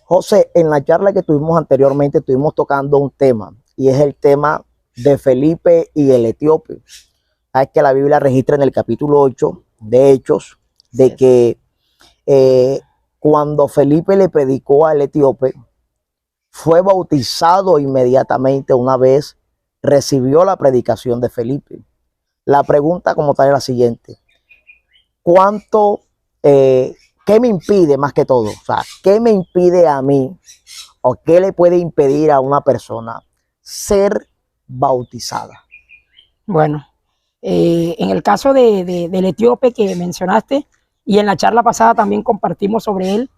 José, en la charla que tuvimos anteriormente, estuvimos tocando un tema, y es el tema de Felipe y el etíope. Sabes que la Biblia registra en el capítulo 8 de Hechos, de que cuando Felipe le predicó al etíope, fue bautizado inmediatamente una vez recibió la predicación de Felipe. La pregunta como tal es la siguiente: ¿cuánto, qué me impide más que todo? O sea, ¿qué me impide a mí o qué le puede impedir a una persona ser bautizada? Bueno, en el caso del etíope que mencionaste, y en la charla pasada también compartimos sobre él,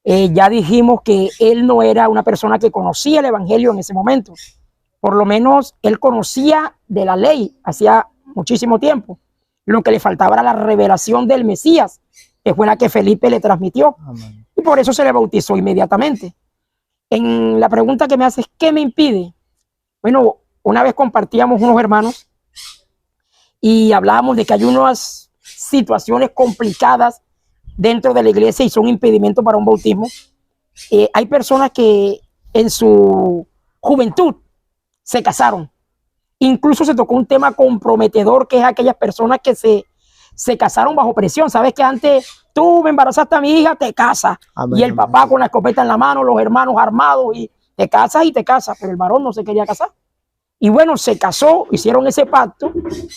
ya dijimos que él no era una persona que conocía el evangelio en ese momento. Por lo menos él conocía de la ley hacía muchísimo tiempo. Lo que le faltaba era la revelación del Mesías, que fue la que Felipe le transmitió. Amén. Y por eso se le bautizó inmediatamente. En la pregunta que me haces, ¿qué me impide? Bueno, una vez compartíamos unos hermanos y hablábamos de que hay unas situaciones complicadas dentro de la iglesia y son impedimentos para un bautismo. Hay personas que en su juventud se casaron. Incluso se tocó un tema comprometedor, que es aquellas personas que se casaron bajo presión. Sabes que antes tú me embarazaste a mi hija, te casas. Amén, y el papá amén, con la escopeta en la mano, los hermanos armados, y te casas, pero el varón no se quería casar. Y bueno, se casó, hicieron ese pacto,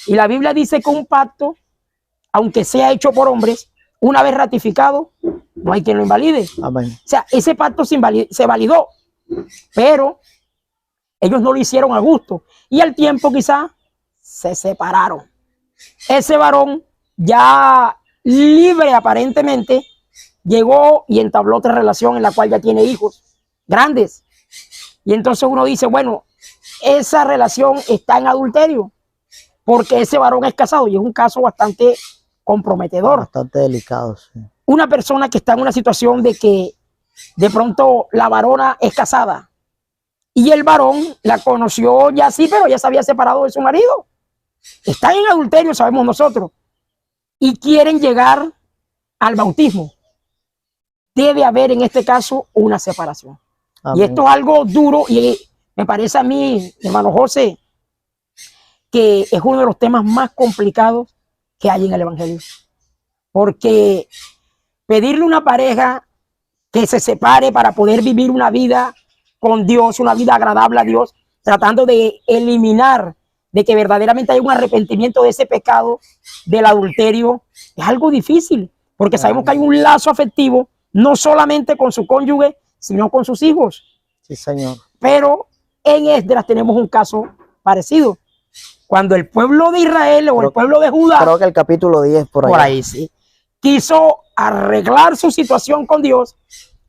y la Biblia dice que un pacto, aunque sea hecho por hombres, una vez ratificado, no hay quien lo invalide. Amén. O sea, ese pacto se validó, pero ellos no lo hicieron a gusto. Y al tiempo quizás se separaron. Ese varón, ya libre aparentemente, llegó y entabló otra relación en la cual ya tiene hijos grandes. Y entonces uno dice, bueno, esa relación está en adulterio, porque ese varón es casado, y es un caso bastante comprometedor. Bastante delicado, sí. Una persona que está en una situación de que de pronto la varona es casada y el varón la conoció ya sí, pero ya se había separado de su marido. Están en adulterio, sabemos nosotros, y quieren llegar al bautismo. Debe haber en este caso una separación. Amén. Y esto es algo duro, y me parece a mí, hermano José, que es uno de los temas más complicados que hay en el evangelio. Porque pedirle a una pareja que se separe para poder vivir una vida con Dios, una vida agradable a Dios, tratando de eliminar, de que verdaderamente haya un arrepentimiento de ese pecado, del adulterio, es algo difícil, porque sabemos que hay un lazo afectivo, no solamente con su cónyuge, sino con sus hijos. Sí, Señor. Pero en Esdras tenemos un caso parecido. Cuando el pueblo de Israel o el pueblo de Judá, creo que el capítulo 10 por ahí sí, quiso arreglar su situación con Dios,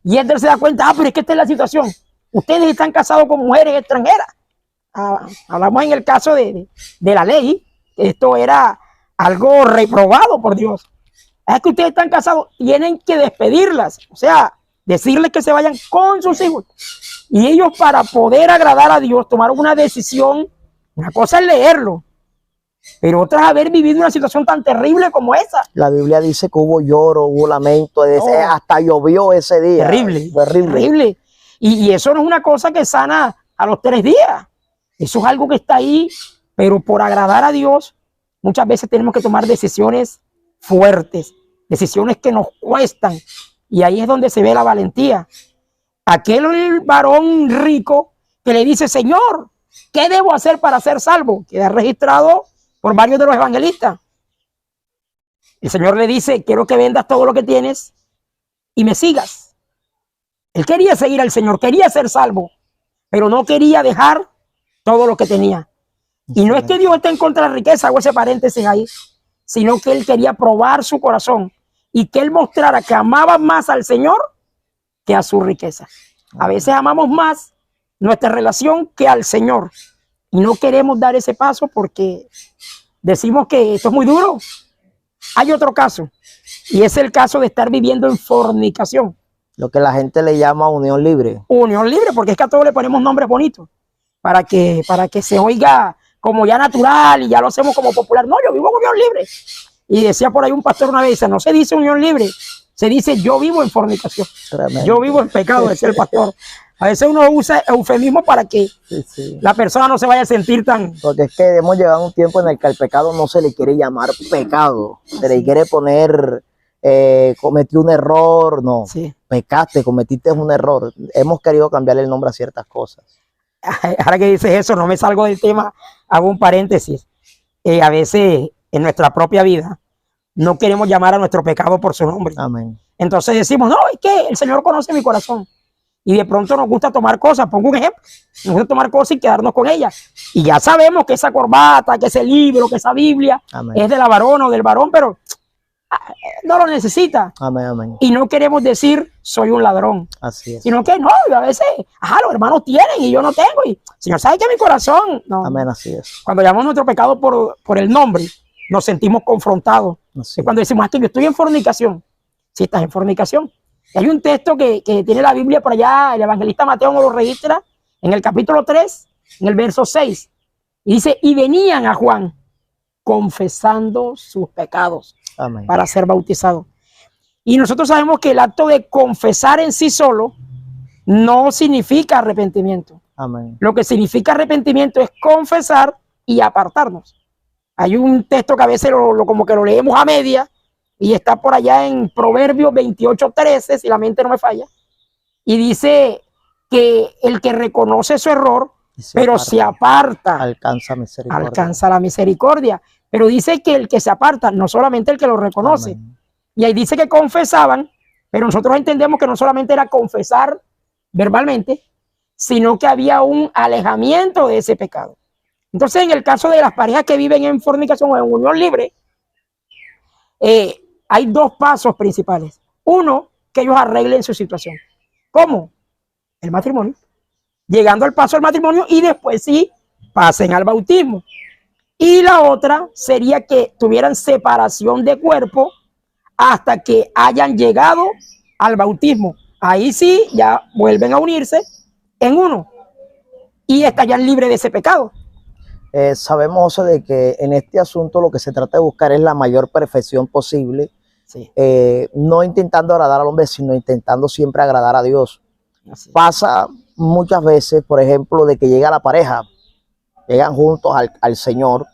y Esdras se da cuenta, pero es que esta es la situación. Ustedes están casados con mujeres extranjeras. Hablamos en el caso de la ley, esto era algo reprobado por Dios. Es que ustedes están casados, tienen que despedirlas, o sea, decirles que se vayan con sus hijos. Y ellos, para poder agradar a Dios, tomaron una decisión. Una cosa es leerlo, pero otra es haber vivido una situación tan terrible como esa. La Biblia dice que hubo lloro, hubo lamento, hasta llovió ese día. Terrible, terrible. Y eso no es una cosa que sana a los 3 días. Eso es algo que está ahí, pero por agradar a Dios, muchas veces tenemos que tomar decisiones fuertes, decisiones que nos cuestan. Y ahí es donde se ve la valentía. Aquel varón rico que le dice, Señor, ¿qué debo hacer para ser salvo? Queda registrado por varios de los evangelistas. El Señor le dice, quiero que vendas todo lo que tienes y me sigas. Él quería seguir al Señor, quería ser salvo, pero no quería dejar todo lo que tenía. Y no es que Dios esté en contra de la riqueza, hago ese paréntesis ahí, sino que él quería probar su corazón y que él mostrara que amaba más al Señor que a su riqueza. A veces amamos más nuestra relación que al Señor, y no queremos dar ese paso porque decimos que esto es muy duro. Hay otro caso, y es el caso de estar viviendo en fornicación. Lo que la gente le llama unión libre. Unión libre, porque es que a todos le ponemos nombres bonitos para que se oiga como ya natural y ya lo hacemos como popular. No, yo vivo en unión libre. Y decía por ahí un pastor una vez, no se dice unión libre, se dice yo vivo en fornicación. Tremendo. Yo vivo en pecado, decía el pastor. A veces uno usa eufemismo para que la persona no se vaya a sentir tan... Porque es que hemos llegado a un tiempo en el que al pecado no se le quiere llamar pecado, se le quiere poner, cometí un error, no, pecaste, cometiste un error. Hemos querido cambiarle el nombre a ciertas cosas. Ahora que dices eso, no me salgo del tema, hago un paréntesis. A veces en nuestra propia vida no queremos llamar a nuestro pecado por su nombre. Amén. Entonces decimos, no, es que el Señor conoce mi corazón. Y de pronto nos gusta tomar cosas, pongo un ejemplo, nos gusta tomar cosas y quedarnos con ellas. Y ya sabemos que esa corbata, que ese libro, que esa Biblia es de la varona o del varón, pero no lo necesita. Amén, amén. Y no queremos decir, soy un ladrón. Así es. Sino que no, y a veces, los hermanos tienen y yo no tengo. Y el Señor sabe que mi corazón. No. Amén, así es. Cuando llamamos nuestro pecado por el nombre, nos sentimos confrontados. Es cuando decimos, que yo estoy en fornicación. Si estás en fornicación. Hay un texto que tiene la Biblia por allá, el evangelista Mateo nos lo registra, en el capítulo 3, en el verso 6. Y dice, y venían a Juan confesando sus pecados. Amén. Para ser bautizados. Y nosotros sabemos que el acto de confesar en sí solo no significa arrepentimiento. Amén. Lo que significa arrepentimiento es confesar y apartarnos. Hay un texto que a veces como que lo leemos a media, y está por allá en Proverbios 28:13, si la mente no me falla, y dice que el que reconoce su error, pero se aparta, alcanza la misericordia. Pero dice que el que se aparta, no solamente el que lo reconoce. Amén. Y ahí dice que confesaban, pero nosotros entendemos que no solamente era confesar verbalmente, sino que había un alejamiento de ese pecado. Entonces, en el caso de las parejas que viven en fornicación o en unión libre, hay dos pasos principales. Uno, que ellos arreglen su situación. ¿Cómo? El matrimonio. Llegando al paso del matrimonio y después sí pasen al bautismo. Y la otra sería que tuvieran separación de cuerpo hasta que hayan llegado al bautismo. Ahí sí ya vuelven a unirse en uno y estarían libres de ese pecado. Sabemos, José, de que en este asunto lo que se trata de buscar es la mayor perfección posible. Sí. No intentando agradar al hombre, sino intentando siempre agradar a Dios. Así. Pasa muchas veces, por ejemplo, de que llega la pareja, llegan juntos al Señor,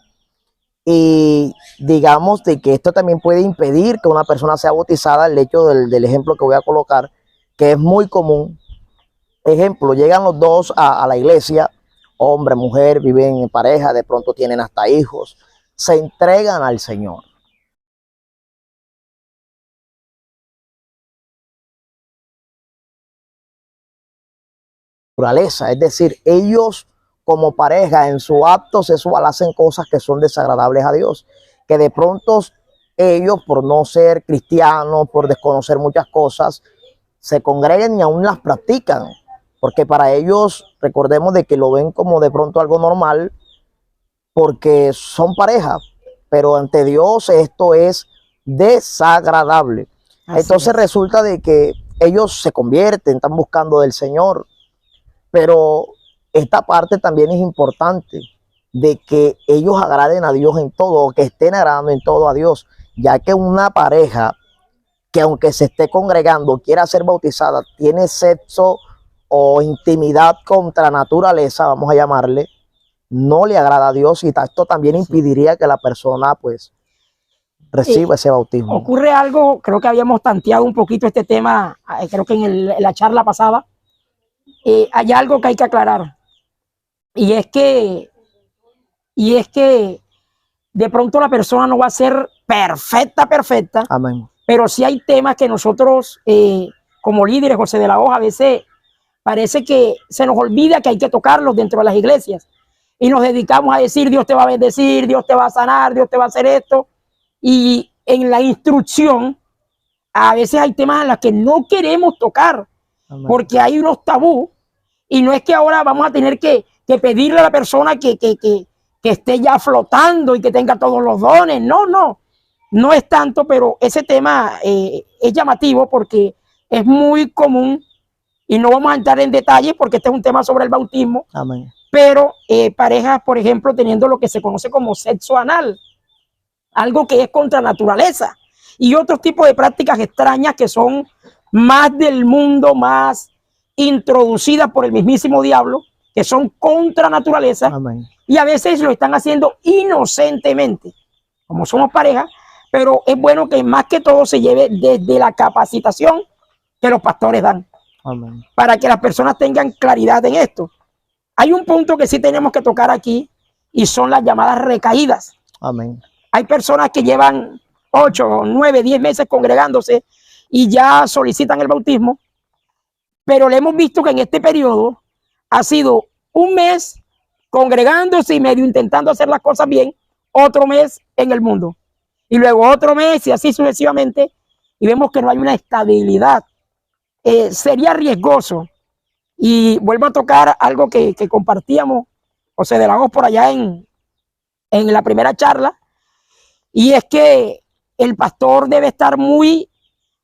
y digamos de que esto también puede impedir que una persona sea bautizada. El hecho del ejemplo que voy a colocar, que es muy común. Ejemplo, llegan los dos a la iglesia, hombre, mujer, viven en pareja, de pronto tienen hasta hijos, se entregan al Señor. Naturaleza, es decir, ellos como pareja en su acto sexual hacen cosas que son desagradables a Dios, que de pronto ellos, por no ser cristianos, por desconocer muchas cosas, se congregan y aún las practican, porque para ellos, recordemos de que lo ven como de pronto algo normal, porque son pareja, pero ante Dios esto es desagradable. Así entonces es. Resulta de que ellos se convierten, están buscando del Señor, pero esta parte también es importante, de que ellos agraden a Dios en todo, o que estén agradando en todo a Dios, ya que una pareja que aunque se esté congregando, quiera ser bautizada, tiene sexo o intimidad contra naturaleza, vamos a llamarle, no le agrada a Dios, y esto también impediría que la persona pues reciba ese bautismo. Ocurre algo, creo que habíamos tanteado un poquito este tema, creo que en la charla pasada. Hay algo que hay que aclarar, y es que de pronto la persona no va a ser perfecta. Amén. Pero sí hay temas que nosotros como líderes, José de la Hoja, a veces parece que se nos olvida que hay que tocarlos dentro de las iglesias y nos dedicamos a decir Dios te va a bendecir, Dios te va a sanar, Dios te va a hacer esto, y en la instrucción a veces hay temas en los que no queremos tocar. Amén. Porque hay unos tabú. Y no es que ahora vamos a tener que pedirle a la persona que esté ya flotando y que tenga todos los dones. No es tanto, pero ese tema es llamativo porque es muy común y no vamos a entrar en detalles porque este es un tema sobre el bautismo. Amén. Pero parejas, por ejemplo, teniendo lo que se conoce como sexo anal, algo que es contra naturaleza. y otros tipos de prácticas extrañas que son más del mundo, más introducidas por el mismísimo diablo, que son contra naturaleza. Amén. Y a veces lo están haciendo inocentemente, como somos pareja, pero es bueno que más que todo se lleve desde la capacitación que los pastores dan, Amén. para que las personas tengan claridad en esto. Hay un punto que sí tenemos que tocar aquí y son las llamadas recaídas. Amén. Hay personas que llevan 8, 9, 10 meses congregándose y ya solicitan el bautismo, pero le hemos visto que en este periodo ha sido un mes congregándose y medio intentando hacer las cosas bien, otro mes en el mundo, y luego otro mes y así sucesivamente, y vemos que no hay una estabilidad. Sería riesgoso, y vuelvo a tocar algo que compartíamos, José de la Hoz, por allá en la primera charla, y es que el pastor debe estar muy,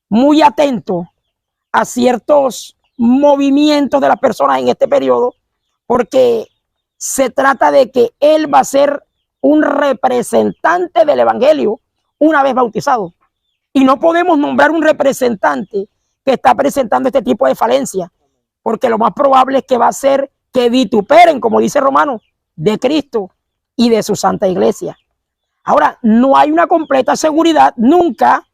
muy atento a ciertos movimientos de las personas en este periodo, porque se trata de que él va a ser un representante del evangelio una vez bautizado. Y no podemos nombrar un representante que está presentando este tipo de falencia, porque lo más probable es que va a ser que vituperen, como dice Romanos, de Cristo y de su santa iglesia. Ahora, no hay una completa seguridad nunca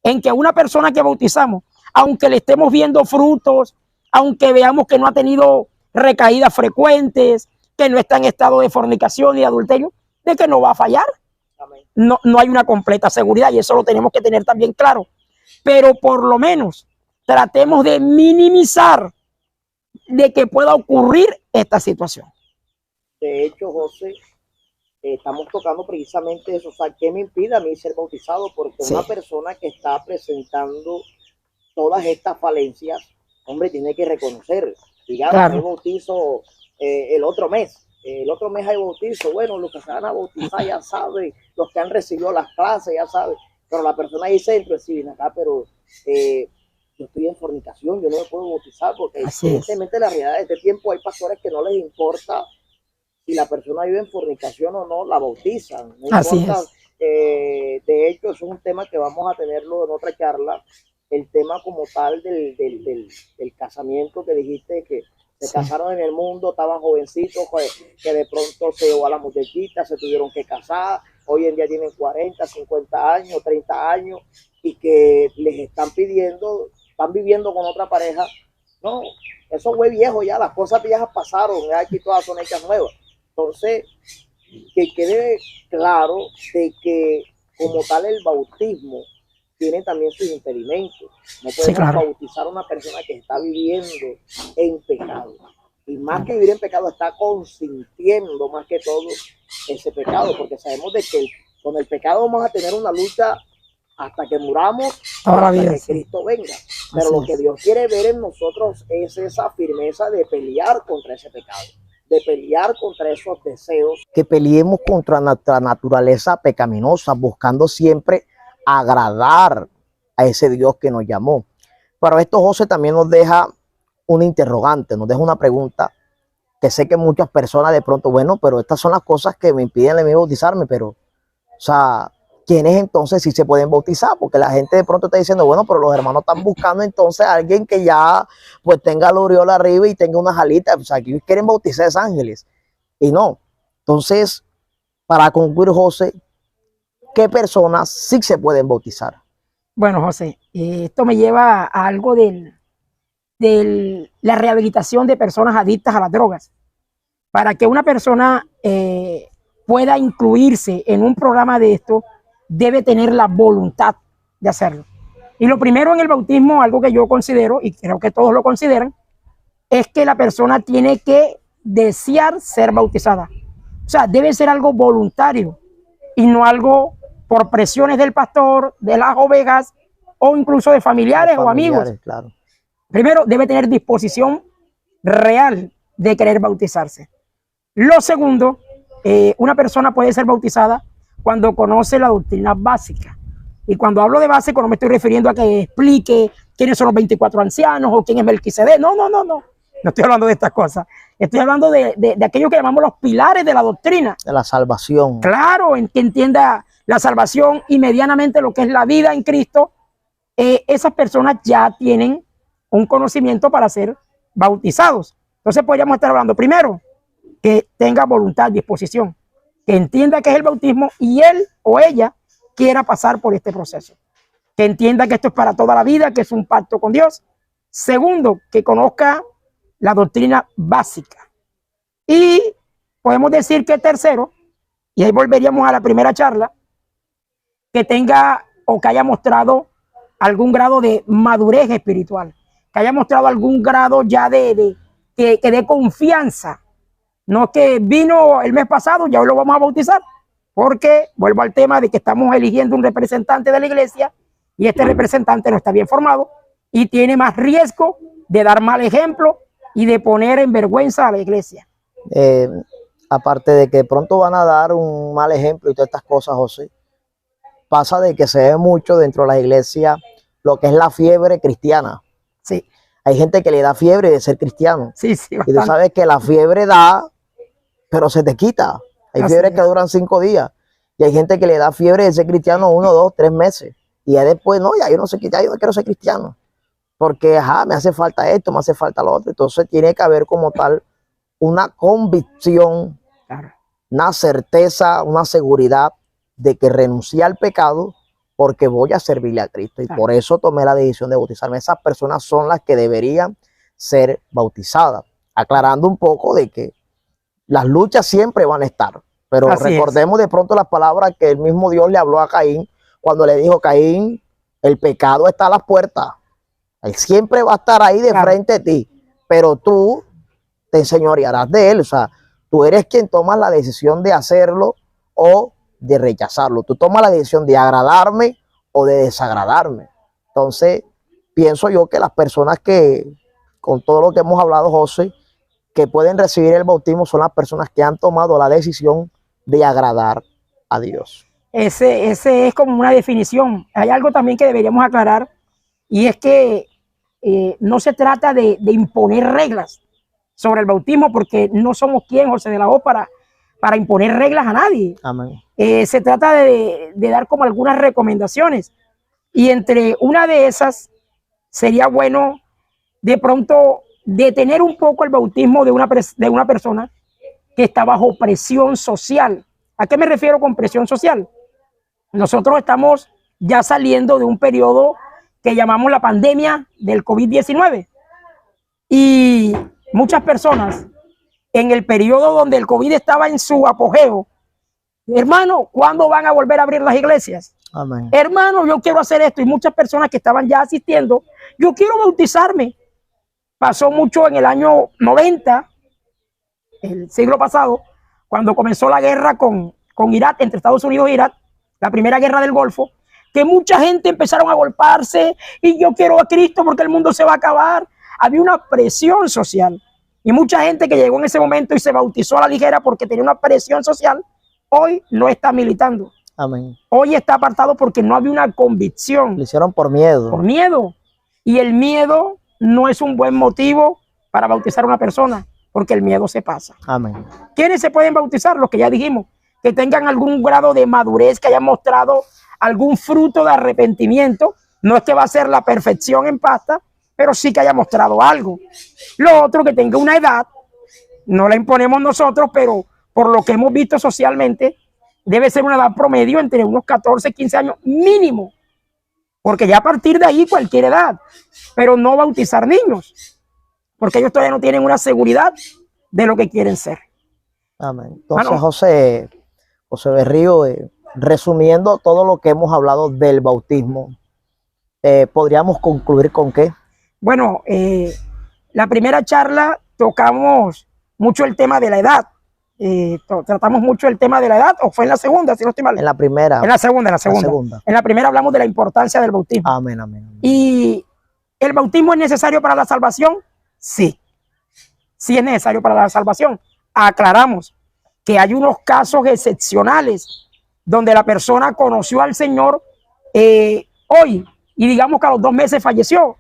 en que una persona que bautizamos, aunque le estemos viendo frutos, aunque veamos que no ha tenido recaídas frecuentes, que no está en estado de fornicación y de adulterio, de que no va a fallar. No, no hay una completa seguridad y eso lo tenemos que tener también claro. Pero por lo menos tratemos de minimizar de que pueda ocurrir esta situación. De hecho, José, estamos tocando precisamente eso. O sea, ¿qué me impide a mí ser bautizado? Porque Sí. una persona que está presentando todas estas falencias, hombre, tiene que reconocer. Digamos, Claro. hay bautizo el otro mes. El otro mes hay bautizo. Bueno, los que se van a bautizar ya saben, los que han recibido las clases ya saben. Pero la persona dice dentro, sí, ven acá, pero yo estoy en fornicación, yo no me puedo bautizar, porque evidentemente la realidad de este tiempo hay pastores que no les importa si la persona vive en fornicación o no, la bautizan. No Así importa. es. De hecho, eso es un tema que vamos a tenerlo en otra charla, el tema como tal del casamiento que dijiste, que se casaron en el mundo, estaban jovencitos, que de pronto se llevó a la muchachita, se tuvieron que casar, hoy en día tienen 40, 50 años, 30 años, y que les están pidiendo, están viviendo con otra pareja. No, eso fue viejo ya, las cosas viejas pasaron, ya aquí todas son hechas nuevas. Entonces, que quede claro de que como tal el bautismo tiene también sus impedimentos. No podemos bautizar a una persona que está viviendo en pecado. Y más que vivir en pecado, está consintiendo más que todo ese pecado, porque sabemos de que con el pecado vamos a tener una lucha hasta que muramos, hasta que Cristo venga. Pero lo que Dios quiere ver en nosotros es esa firmeza de pelear contra ese pecado, de pelear contra esos deseos. Que peleemos contra nuestra naturaleza pecaminosa, buscando siempre agradar a ese Dios que nos llamó. Pero esto, José, también nos deja una interrogante, nos deja una pregunta que sé que muchas personas de pronto, bueno, pero estas son las cosas que me impiden a mí bautizarme, pero, o sea, ¿quiénes entonces sí se pueden bautizar? Porque la gente de pronto está diciendo, bueno, pero los hermanos están buscando entonces a alguien que ya pues tenga la aureola arriba y tenga unas alitas, o sea, que quieren bautizar a ángeles, y no. Entonces, para concluir, José, ¿qué personas sí se pueden bautizar? Bueno, José, esto me lleva a algo de la rehabilitación de personas adictas a las drogas. Para que una persona pueda incluirse en un programa de esto, debe tener la voluntad de hacerlo. Y lo primero en el bautismo, algo que yo considero, y creo que todos lo consideran, es que la persona tiene que desear ser bautizada. O sea, debe ser algo voluntario y no algo por presiones del pastor, de las ovejas o incluso de familiares o amigos. Claro. Primero, debe tener disposición real de querer bautizarse. Lo segundo, una persona puede ser bautizada cuando conoce la doctrina básica. Y cuando hablo de básico no me estoy refiriendo a que explique quiénes son los 24 ancianos o quién es Melquisedec. No. No estoy hablando de estas cosas. Estoy hablando de aquello que llamamos los pilares de la doctrina. De la salvación. Claro, en que entienda la salvación y medianamente lo que es la vida en Cristo, esas personas ya tienen un conocimiento para ser bautizados. Entonces podríamos estar hablando primero que tenga voluntad, disposición, que entienda qué es el bautismo y él o ella quiera pasar por este proceso, que entienda que esto es para toda la vida, que es un pacto con Dios. Segundo, que conozca la doctrina básica. Y podemos decir que tercero, y ahí volveríamos a la primera charla, que tenga o que haya mostrado algún grado de madurez espiritual, que haya mostrado algún grado ya que dé confianza. No que vino el mes pasado, ya hoy lo vamos a bautizar, porque vuelvo al tema de que estamos eligiendo un representante de la iglesia y este representante no está bien formado y tiene más riesgo de dar mal ejemplo y de poner en vergüenza a la iglesia. Aparte de que pronto van a dar un mal ejemplo y todas estas cosas, José, pasa de que se ve mucho dentro de la iglesia lo que es la fiebre cristiana. Sí. Hay gente que le da fiebre de ser cristiano. Sí, sí, y tú sabes que la fiebre da, pero se te quita. Hay fiebres que duran 5 días. Y hay gente que le da fiebre de ser cristiano 1, 2, 3 meses. Y ya después, no, ya yo no sé, ya yo no quiero ser cristiano. Porque, me hace falta esto, me hace falta lo otro. Entonces tiene que haber como tal una convicción, claro, una certeza, una seguridad de que renuncié al pecado porque voy a servirle a Cristo. Y por eso tomé la decisión de bautizarme. Esas personas son las que deberían ser bautizadas. Aclarando un poco de que las luchas siempre van a estar. Pero recordemos de pronto las palabras que el mismo Dios le habló a Caín cuando le dijo: Caín, el pecado está a las puertas. Él siempre va a estar ahí de frente a ti. Pero tú te enseñorearás de él. O sea, tú eres quien toma la decisión de hacerlo o de rechazarlo. Tú tomas la decisión de agradarme o de desagradarme. Entonces, pienso yo que las personas que, con todo lo que hemos hablado, José, que pueden recibir el bautismo son las personas que han tomado la decisión de agradar a Dios. Ese es como una definición. Hay algo también que deberíamos aclarar, y es que no se trata de imponer reglas sobre el bautismo, porque no somos quien, José de la O, para imponer reglas a nadie. Amén. Se trata de dar como algunas recomendaciones, y entre una de esas sería bueno de pronto detener un poco el bautismo de una persona que está bajo presión social. ¿A qué me refiero con presión social? Nosotros estamos ya saliendo de un periodo que llamamos la pandemia del COVID-19, y muchas personas en el periodo donde el COVID estaba en su apogeo: hermano, ¿cuándo van a volver a abrir las iglesias? Amén. Hermano, yo quiero hacer esto. Y muchas personas que estaban ya asistiendo: yo quiero bautizarme. Pasó mucho en el año 90, el siglo pasado, cuando comenzó la guerra con Irak, entre Estados Unidos e Irak, la primera guerra del Golfo, que mucha gente empezaron a golpearse y yo quiero a Cristo porque el mundo se va a acabar. Había una presión social, y mucha gente que llegó en ese momento y se bautizó a la ligera porque tenía una presión social, hoy no está militando. Amén. Hoy está apartado porque no había una convicción. Lo hicieron por miedo. Por miedo. Y el miedo no es un buen motivo para bautizar a una persona, porque el miedo se pasa. Amén. ¿Quiénes se pueden bautizar? Los que ya dijimos, que tengan algún grado de madurez, que hayan mostrado algún fruto de arrepentimiento. No es que va a ser la perfección en pasta, pero sí que haya mostrado algo. Lo otro, que tenga una edad, no la imponemos nosotros, pero por lo que hemos visto socialmente, debe ser una edad promedio entre unos 14, 15 años mínimo, porque ya a partir de ahí cualquier edad, pero no bautizar niños, porque ellos todavía no tienen una seguridad de lo que quieren ser. Amén. Entonces, José Berrío, resumiendo todo lo que hemos hablado del bautismo, ¿podríamos concluir con qué? Bueno, la primera charla tocamos mucho el tema de la edad. Tratamos mucho el tema de la edad, o fue en la segunda, si no estoy mal. En la primera. En la segunda. En la primera hablamos de la importancia del bautismo. Amén, amén, amén. ¿Y el bautismo es necesario para la salvación? Sí. Sí es necesario para la salvación. Aclaramos que hay unos casos excepcionales donde la persona conoció al Señor hoy, y digamos que a los 2 meses falleció.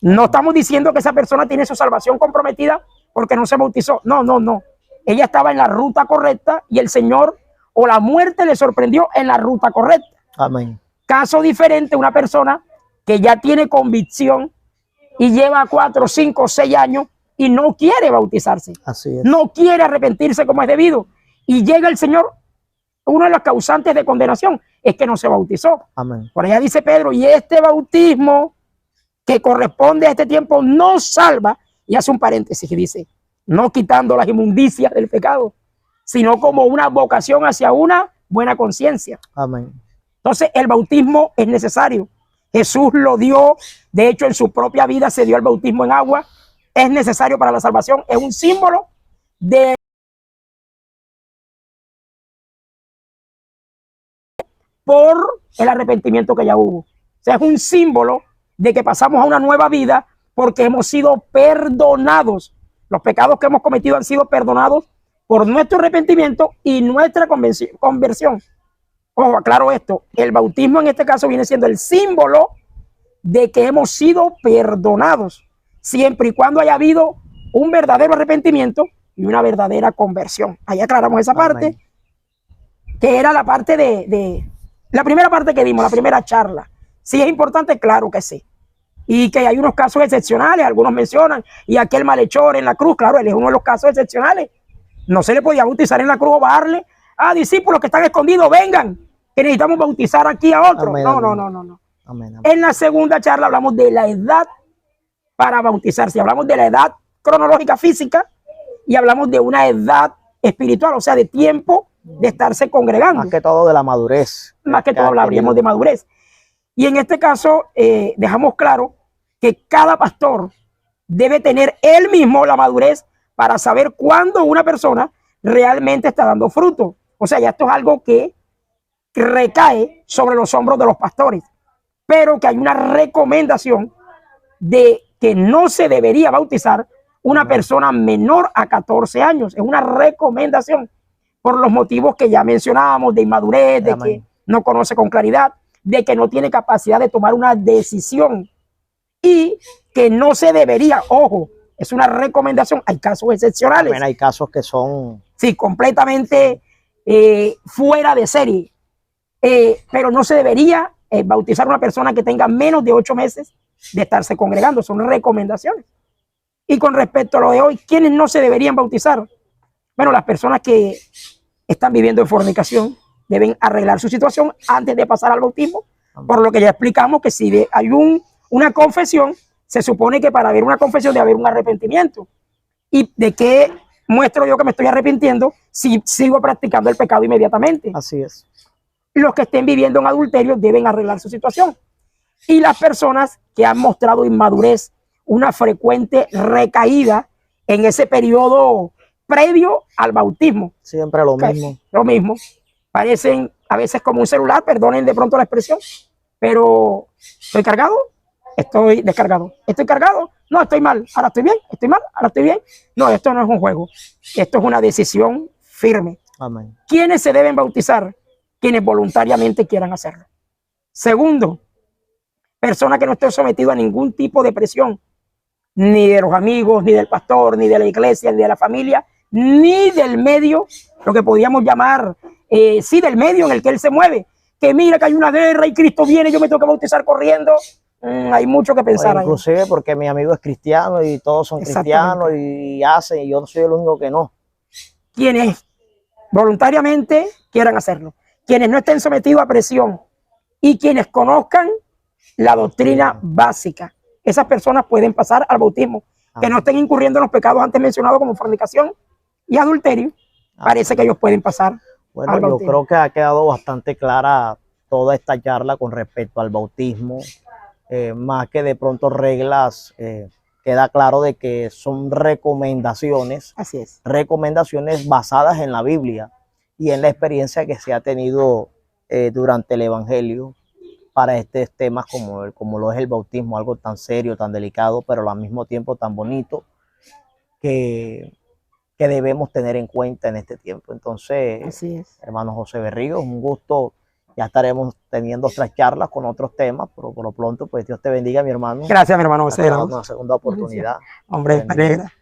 No estamos diciendo que esa persona tiene su salvación comprometida porque no se bautizó. No. Ella estaba en la ruta correcta y el Señor o la muerte le sorprendió en la ruta correcta. Amén. Caso diferente, una persona que ya tiene convicción y lleva 4, 5, 6 años y no quiere bautizarse. Así es. No quiere arrepentirse como es debido. Y llega el Señor, uno de los causantes de condenación es que no se bautizó. Amén. Por allá dice Pedro, y este bautismo que corresponde a este tiempo no salva, y hace un paréntesis y dice, no quitando las inmundicias del pecado, sino como una vocación hacia una buena conciencia. Amén. Entonces el bautismo es necesario. Jesús lo dio, de hecho en su propia vida se dio el bautismo en agua, es necesario para la salvación, es un símbolo de por el arrepentimiento que ya hubo. O sea, es un símbolo de que pasamos a una nueva vida porque hemos sido perdonados. Los pecados que hemos cometido han sido perdonados por nuestro arrepentimiento y nuestra conversión. Ojo, aclaro esto, el bautismo en este caso viene siendo el símbolo de que hemos sido perdonados, siempre y cuando haya habido un verdadero arrepentimiento y una verdadera conversión. Ahí aclaramos esa parte. Amén. Que era la parte de la primera parte que dimos, la primera charla. Sí es importante, claro que sí. Y que hay unos casos excepcionales, algunos mencionan, y aquel malhechor en la cruz, claro, él es uno de los casos excepcionales. No se le podía bautizar en la cruz o bajarle a discípulos que están escondidos, vengan, que necesitamos bautizar aquí a otros. Amén, no, amén. no. Amén, amén. En la segunda charla hablamos de la edad para bautizarse, hablamos de la edad cronológica física y hablamos de una edad espiritual, o sea, de tiempo de estarse congregando. Más que todo de la madurez. Más que todo hablaríamos de madurez. Y en este caso dejamos claro que cada pastor debe tener él mismo la madurez para saber cuándo una persona realmente está dando fruto. O sea, ya esto es algo que recae sobre los hombros de los pastores, pero que hay una recomendación de que no se debería bautizar una persona menor a 14 años. Es una recomendación por los motivos que ya mencionábamos, de inmadurez, de que no conoce con claridad, de que no tiene capacidad de tomar una decisión y que no se debería, ojo, es una recomendación, hay casos excepcionales. También hay casos que son... Sí, completamente fuera de serie, pero no se debería bautizar una persona que tenga menos de 8 meses de estarse congregando, son recomendaciones. Y con respecto a lo de hoy, ¿quiénes no se deberían bautizar? Bueno, las personas que están viviendo en fornicación deben arreglar su situación antes de pasar al bautismo, por lo que ya explicamos que si hay una confesión, se supone que para haber una confesión debe haber un arrepentimiento. ¿Y de qué muestro yo que me estoy arrepintiendo si sigo practicando el pecado inmediatamente? Así es. Los que estén viviendo en adulterio deben arreglar su situación. Y las personas que han mostrado inmadurez, una frecuente recaída en ese periodo previo al bautismo. Siempre lo mismo. Lo mismo. Parecen a veces como un celular, perdonen de pronto la expresión, pero ¿estoy cargado? Estoy descargado. ¿Estoy cargado? No, estoy mal. Ahora estoy bien. ¿Estoy mal? Ahora estoy bien. No, esto no es un juego. Esto es una decisión firme. Amén. ¿Quiénes se deben bautizar? Quienes voluntariamente quieran hacerlo. Segundo, persona que no esté sometido a ningún tipo de presión, ni de los amigos, ni del pastor, ni de la iglesia, ni de la familia, ni del medio, lo que podríamos llamar, sí, del medio en el que él se mueve. Que mira que hay una guerra y Cristo viene, yo me tengo que bautizar corriendo. Hay mucho que pensar ahí. Inclusive porque mi amigo es cristiano y todos son cristianos y hacen, y yo no soy el único que no. Quienes voluntariamente quieran hacerlo, quienes no estén sometidos a presión y quienes conozcan la doctrina básica, esas personas pueden pasar al bautismo. Que no estén incurriendo en los pecados antes mencionados como fornicación y adulterio, parece que ellos pueden pasar. Bueno, yo creo que ha quedado bastante clara toda esta charla con respecto al bautismo. Más que de pronto reglas, queda claro de que son recomendaciones. Así es. Recomendaciones basadas en la Biblia y en la experiencia que se ha tenido durante el Evangelio para estos temas como lo es el bautismo, algo tan serio, tan delicado, pero al mismo tiempo tan bonito que debemos tener en cuenta en este tiempo. Entonces, así es. Hermano José Berrío, un gusto. Ya estaremos teniendo otras charlas con otros temas, pero por lo pronto, pues Dios te bendiga, mi hermano. Gracias, mi hermano José. Una segunda oportunidad. Hombre, me alegra.